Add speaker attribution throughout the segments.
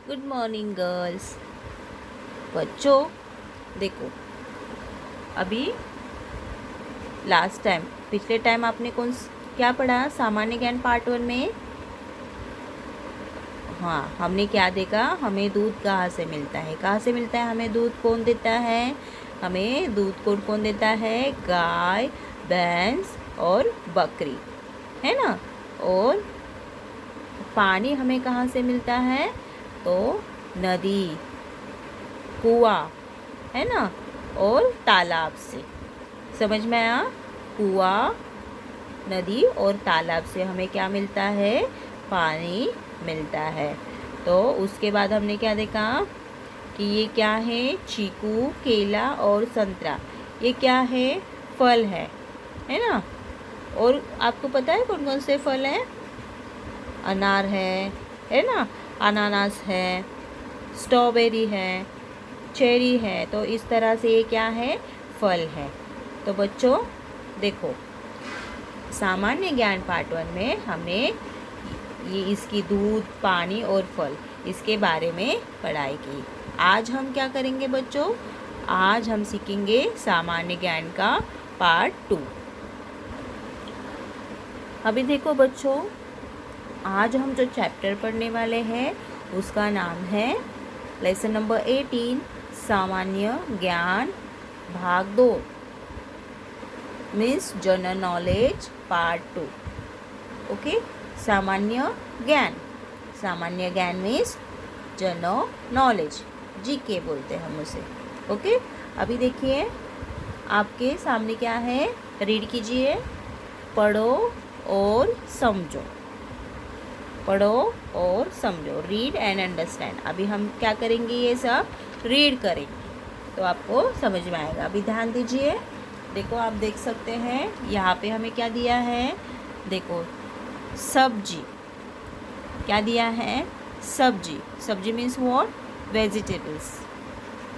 Speaker 1: Good morning girls. बच्चों देखो, अभी लास्ट टाइम पिछले टाइम आपने क्या पढ़ा सामान्य ज्ञान पार्ट 1 में। हाँ, हमने क्या देखा, हमें दूध कहाँ से मिलता है, कहाँ से मिलता है हमें दूध, कौन देता है हमें दूध, कौन कौन देता है, गाय, भैंस और बकरी, है ना। और पानी हमें कहाँ से मिलता है, तो नदी, कुआं, है ना, और तालाब से। समझ में आया, कुआं, नदी और तालाब से हमें क्या मिलता है, पानी मिलता है। तो उसके बाद हमने क्या देखा कि ये क्या है, चीकू, केला और संतरा, ये क्या है, फल है ना। और आपको पता है कौन कौन से फल हैं, अनार है ना, अनानास है, स्ट्रॉबेरी है, चेरी है। तो इस तरह से ये क्या है, फल है। तो बच्चों देखो, सामान्य ज्ञान पार्ट 1 में हमने ये इसकी दूध, पानी और फल, इसके बारे में पढ़ाई की। आज हम क्या करेंगे बच्चों, आज हम सीखेंगे सामान्य ज्ञान का पार्ट 2। अभी देखो बच्चों, आज हम जो चैप्टर पढ़ने वाले हैं उसका नाम है लेसन नंबर 18, सामान्य ज्ञान भाग 2, means general knowledge part 2। Okay, सामान्य ज्ञान, सामान्य ज्ञान मीन्स जनरल नॉलेज, जीके बोलते हैं हम उसे। ओके, अभी देखिए आपके सामने क्या है, रीड कीजिए, पढ़ो और समझो, पढ़ो और समझो, रीड एंड अंडरस्टैंड। अभी हम क्या करेंगे, ये सब रीड करेंगे तो आपको समझ में आएगा। अभी ध्यान दीजिए, देखो आप देख सकते हैं यहाँ पे हमें क्या दिया है, देखो सब्जी, क्या दिया है, सब्जी, सब्जी मीन्स व्हाट, वेजिटेबल्स।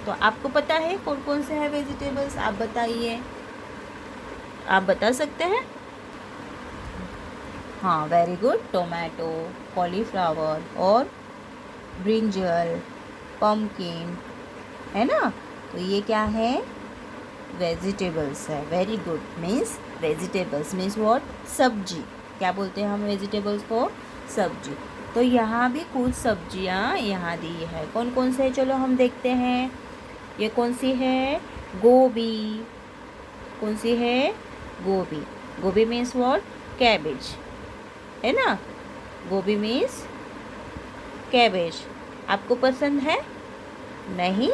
Speaker 1: तो आपको पता है कौन कौन से हैं वेजिटेबल्स, आप बताइए, आप बता सकते हैं। हाँ, वेरी गुड, टोमेटो, कॉलीफ्लावर और ब्रिंजल, पम्पकिन, है ना। तो ये क्या है, वेजिटेबल्स है। Very good, means vegetables means what, सब्जी। क्या बोलते हैं हम वेजिटेबल्स को, सब्जी। तो यहाँ भी कुछ सब्जियाँ यहाँ दी है, कौन कौन से, चलो हम देखते हैं। ये कौन सी है, गोभी, कौन सी है, गोभी। गोभी मीन्स व्हाट, कैबेज, है ना। गोभी मीन्स कैबेज। आपको पसंद है, नहीं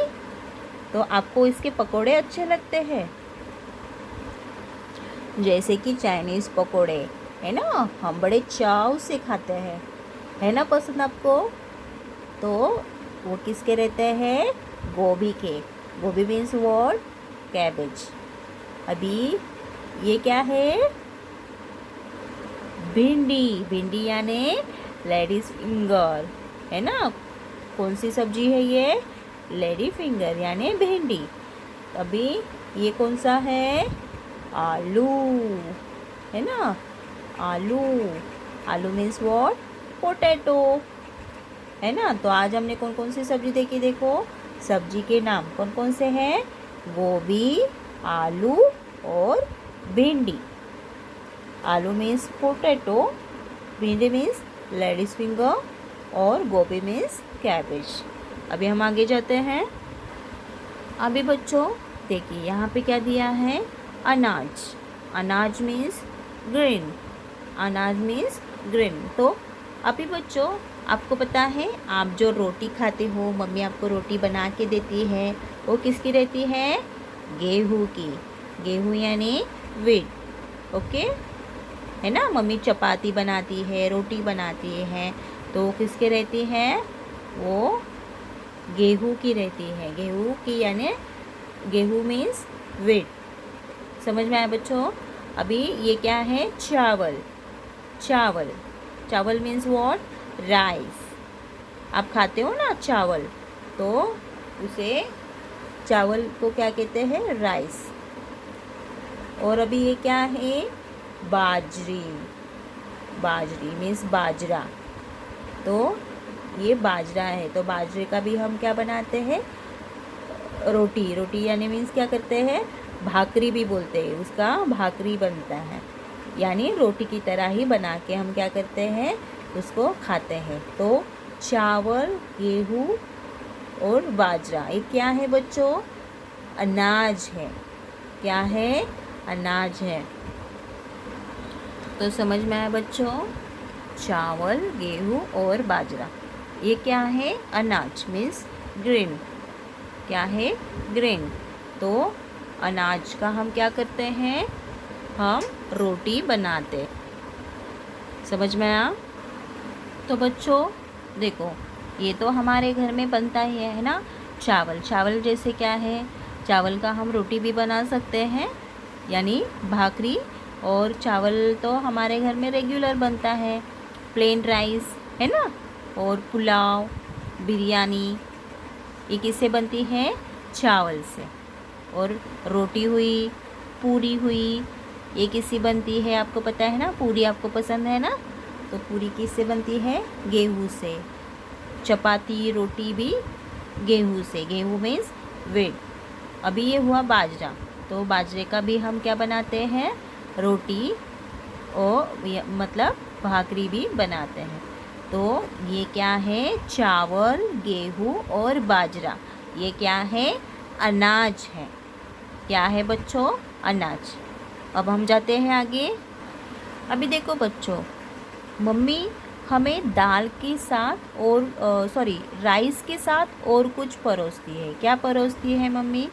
Speaker 1: तो आपको इसके पकोड़े अच्छे लगते हैं, जैसे कि चाइनीज़ पकोड़े, है ना, हम बड़े चाव से खाते हैं, है ना, पसंद आपको। तो वो किसके रहते हैं, गोभी के। गोभी मीन्स व्हाट, कैबेज। अभी ये क्या है, भिंडी, भिंडी यानी लेडीज फिंगर, है ना। कौन सी सब्जी है ये, लेडी फिंगर यानी भिंडी। अभी ये कौन सा है, आलू, है ना, आलू। आलू मीन्स व्हाट, पोटैटो, है ना। तो आज हमने कौन कौन सी सब्जी देखी, देखो सब्जी के नाम कौन कौन से हैं, गोभी, आलू और भिंडी। आलू मीन्स पोटैटो, भिंडी मीन्स लेडीज फिंगर और गोभी मीन्स कैबेज। अभी हम आगे जाते हैं। अभी बच्चों देखिए यहाँ पे क्या दिया है, अनाज, अनाज मीन्स ग्रीन, अनाज मीन्स ग्रीन। तो अभी बच्चों आपको पता है, आप जो रोटी खाते हो, मम्मी आपको रोटी बना के देती है, वो किसकी रहती है, गेहूँ की। गेहूँ यानी व्हीट, ओके, है ना। मम्मी चपाती बनाती है, रोटी बनाती है, तो वो किसके रहती है, वो गेहूँ की रहती है, गेहूँ की यानी गेहूँ मीन्स व्हीट। समझ में आया बच्चों। अभी ये क्या है, चावल, चावल, चावल मीन्स व्हाट, राइस। आप खाते हो ना चावल, तो उसे, चावल को क्या कहते हैं, राइस। और अभी ये क्या है, बाजरी, बाजरी मीन्स बाजरा। तो ये बाजरा है, तो बाजरे का भी हम क्या बनाते हैं, रोटी। रोटी यानी मीन्स क्या करते हैं, भाकरी भी बोलते हैं, उसका भाकरी बनता है, यानी रोटी की तरह ही बना के हम क्या करते हैं, उसको खाते हैं। तो चावल, गेहूँ और बाजरा ये क्या है बच्चों, अनाज है। क्या है, अनाज है। तो समझ में आया बच्चों, चावल, गेहूँ और बाजरा ये क्या है, अनाज मीन्स ग्रेन। क्या है, ग्रेन। तो अनाज का हम क्या करते हैं, हम रोटी बनाते। समझ में आया। तो बच्चों देखो, ये तो हमारे घर में बनता ही है ना, चावल। चावल जैसे क्या है, चावल का हम रोटी भी बना सकते हैं, यानी भाकरी। और चावल तो हमारे घर में रेगुलर बनता है, प्लेन राइस है ना, और पुलाव, बिरयानी ये किससे बनती है, चावल से। और रोटी हुई, पूरी हुई, ये किससे बनती है, आपको पता है ना, पूरी आपको पसंद है ना, तो पूरी किससे बनती है, गेहूँ से। चपाती, रोटी भी गेहूँ से, गेहूँ मीन्स व्हीट। अभी ये हुआ बाजरा, तो बाजरे का भी हम क्या बनाते हैं, रोटी और मतलब भाकरी भी बनाते हैं। तो ये क्या है, चावल, गेहूँ और बाजरा ये क्या है, अनाज है। क्या है बच्चों, अनाज। अब हम जाते हैं आगे। अभी देखो बच्चों, मम्मी हमें दाल के साथ और राइस के साथ और कुछ परोसती है। क्या परोसती है मम्मी,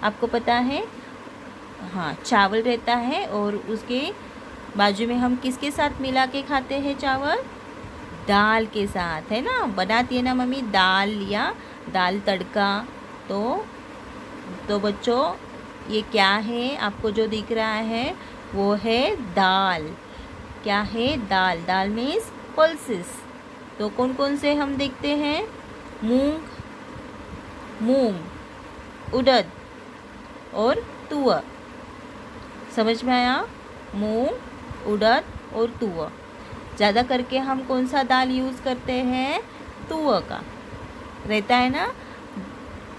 Speaker 1: आपको पता है, हाँ, चावल रहता है और उसके बाजू में हम किसके साथ मिला के खाते हैं, चावल, दाल के साथ, है ना, बनाती है ना मम्मी, दाल या दाल तड़का। तो बच्चों ये क्या है, आपको जो दिख रहा है वो है दाल। क्या है, दाल। दाल मीन्स पल्सेस। तो कौन कौन से हम देखते हैं, मूंग, उड़द और तुअर। समझ में आया, मूंग, उड़द और तुअर। ज़्यादा करके हम कौन सा दाल यूज़ करते हैं, तुअर का रहता है ना।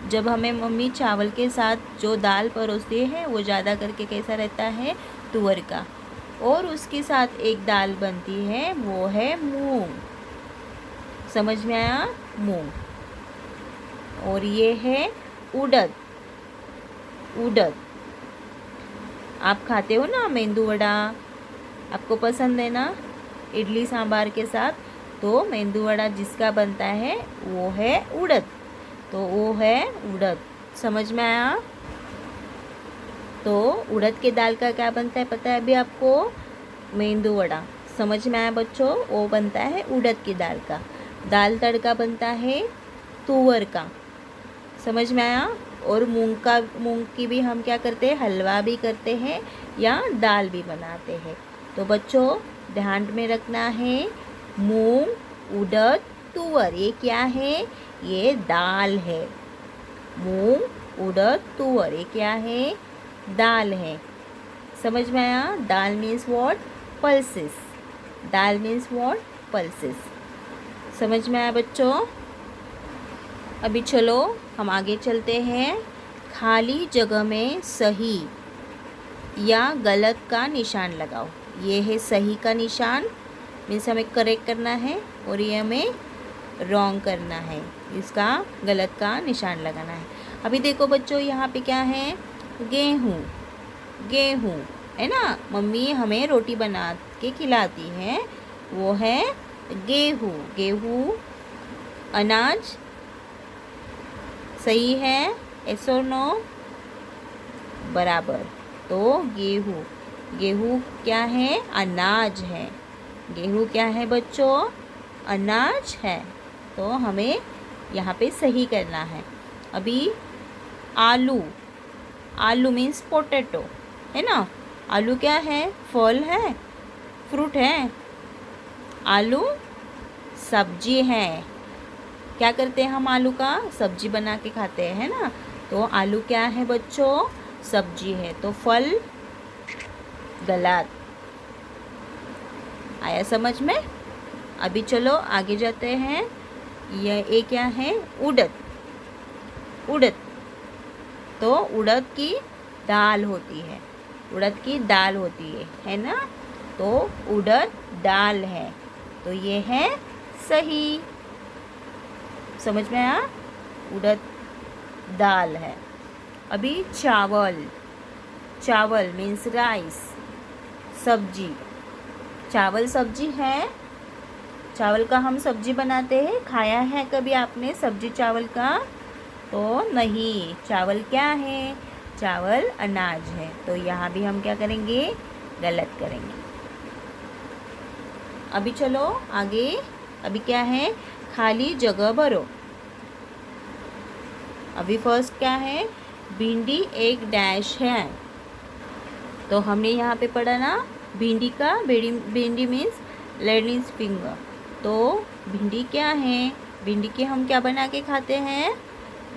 Speaker 1: जब हमें मम्मी चावल के साथ जो दाल परोसती है वो ज़्यादा करके कैसा रहता है, तुअर का। और उसके साथ एक दाल बनती है, वो है मूंग। समझ में आया, मूंग। और ये है उड़द। उड़द आप खाते हो ना, मेंदू वड़ा आपको पसंद है ना, इडली सांभर के साथ। तो मेंदू वड़ा जिसका बनता है वो है उड़द, तो वो है उड़द। समझ में आया। तो उड़द के दाल का क्या बनता है पता है अभी आपको, मेंदू वड़ा। समझ में आया बच्चों, वो बनता है उड़द की दाल का। दाल तड़का बनता है तुअर का। समझ में आया। और मूंग की भी हम क्या करते हैं, हलवा भी करते हैं या दाल भी बनाते हैं। तो बच्चों ध्यान में रखना है, मूंग, उड़द, तुअर ये क्या है, ये दाल है। मूंग, उड़द, तुअर ये क्या है, दाल है। समझ में आया। Dal means what, pulses. Dal means what, pulses. समझ में आया बच्चों। अभी चलो हम आगे चलते हैं। खाली जगह में सही या गलत का निशान लगाओ। ये है सही का निशान, मीन्स हमें करेक्ट करना है, और ये हमें रॉन्ग करना है, इसका गलत का निशान लगाना है। अभी देखो बच्चों, यहाँ पे क्या है, गेहूँ। गेहूँ है ना, मम्मी हमें रोटी बना के खिलाती है, वो है गेहूँ। गेहूँ अनाज सही है, यस और नो, बराबर। तो गेहूँ, गेहूँ क्या है, अनाज है। गेहूँ क्या है बच्चों, अनाज है। तो हमें यहाँ पे सही करना है। अभी आलू, आलू मीन्स पोटैटो है ना। आलू क्या है, फल है, फ्रूट है। आलू सब्जी है। क्या करते हैं हम, आलू का सब्जी बना के खाते हैं ना। तो आलू क्या है बच्चों, सब्जी है। तो फल गलत। आया समझ में। अभी चलो आगे जाते हैं। ये क्या है? उड़द। उड़द, तो उड़द की दाल होती है, उड़द की दाल होती है ना? तो उड़द दाल है, तो ये है सही। समझ में आया? उड़द दाल है। अभी चावल, चावल मीन्स राइस। सब्जी, चावल सब्जी है। चावल का हम सब्जी बनाते हैं, खाया है कभी आपने सब्जी चावल का? तो नहीं, चावल क्या है? चावल अनाज है, तो यहाँ भी हम क्या करेंगे? गलत करेंगे। अभी चलो आगे। अभी क्या है? खाली जगह भरो। अभी फर्स्ट क्या है? भिंडी एक डैश है। तो हमने यहाँ पे पढ़ा ना, भिंडी का, भिंडी मीन्स लेडीज फिंगर। तो भिंडी क्या है? भिंडी के हम क्या बना के खाते हैं?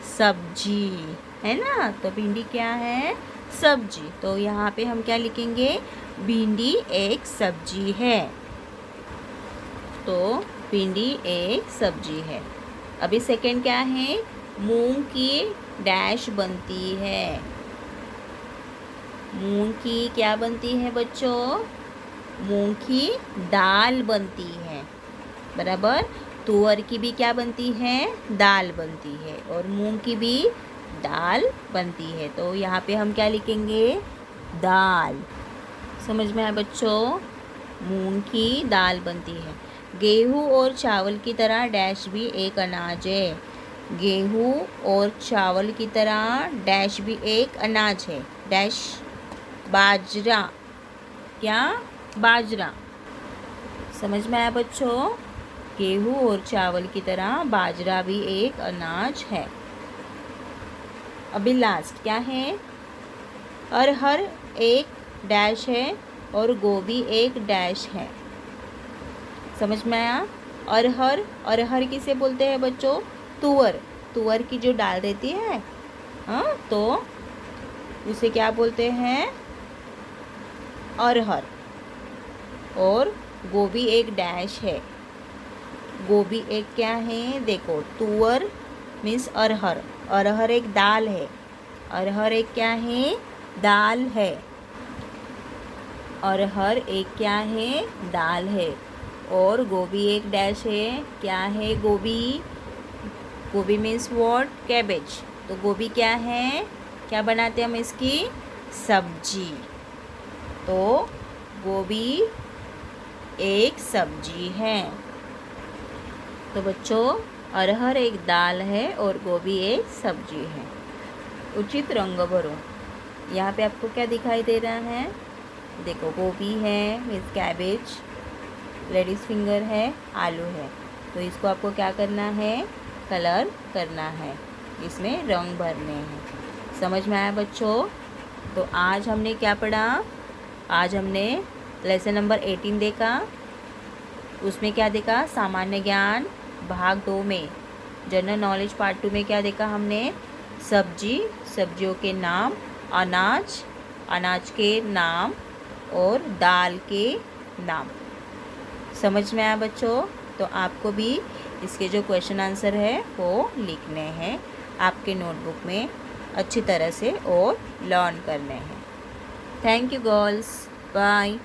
Speaker 1: सब्जी, है ना? तो भिंडी क्या है? सब्जी। तो यहाँ पे हम क्या लिखेंगे? भिंडी एक सब्जी है। तो भिंडी एक सब्जी है। अभी सेकंड क्या है? मूंग की डैश बनती है। मूंग की क्या बनती है बच्चों? मूंग की दाल बनती है, बराबर। तुअर की भी क्या बनती है? दाल बनती है, और मूंग की भी दाल बनती है। तो यहाँ पे हम क्या लिखेंगे? दाल। समझ में आया बच्चों? मूंग की दाल बनती है। गेहूँ और चावल की तरह डैश भी एक अनाज है। गेहूँ और चावल की तरह डैश भी एक अनाज है। डैश बाजरा। क्या? बाजरा। समझ में आया बच्चों? गेहूँ और चावल की तरह बाजरा भी एक अनाज है। अभी लास्ट क्या है? अरहर एक डैश है और गोभी एक डैश है। समझ में आया? अरहर, अरहर किसे बोलते हैं बच्चों? तुअर। तुअर की जो दाल रहती है, हाँ, तो उसे क्या बोलते हैं? अरहर। और गोभी एक डैश है। गोभी एक क्या है? देखो, तुअर मीन्स अरहर। अरहर एक दाल है। अरहर एक क्या है? दाल है। अरहर एक क्या है? दाल है। और गोभी एक डैश है। क्या है गोभी? गोभी मीन्स व्हाट? कैबेज। तो गोभी क्या है? क्या बनाते हैं हम इसकी? सब्जी। तो गोभी एक सब्जी है। तो बच्चों, अरहर एक दाल है और गोभी एक सब्जी है। उचित रंग भरो। यहाँ पे आपको क्या दिखाई दे रहा है? देखो, गोभी है मीन्स कैबेज, लेडीज फिंगर है, आलू है। तो इसको आपको क्या करना है? कलर करना है, इसमें रंग भरने हैं। समझ में आया बच्चों? तो आज हमने क्या पढ़ा? आज हमने लेसन नंबर 18 देखा। उसमें क्या देखा? सामान्य ज्ञान भाग 2 में, जनरल नॉलेज पार्ट 2 में क्या देखा हमने? सब्जी, सब्जियों के नाम, अनाज, अनाज के नाम, और दाल के नाम। समझ में आया बच्चों? तो आपको भी इसके जो क्वेश्चन आंसर है वो लिखने हैं आपके नोटबुक में अच्छी तरह से और लर्न करने हैं। Thank you girls, bye.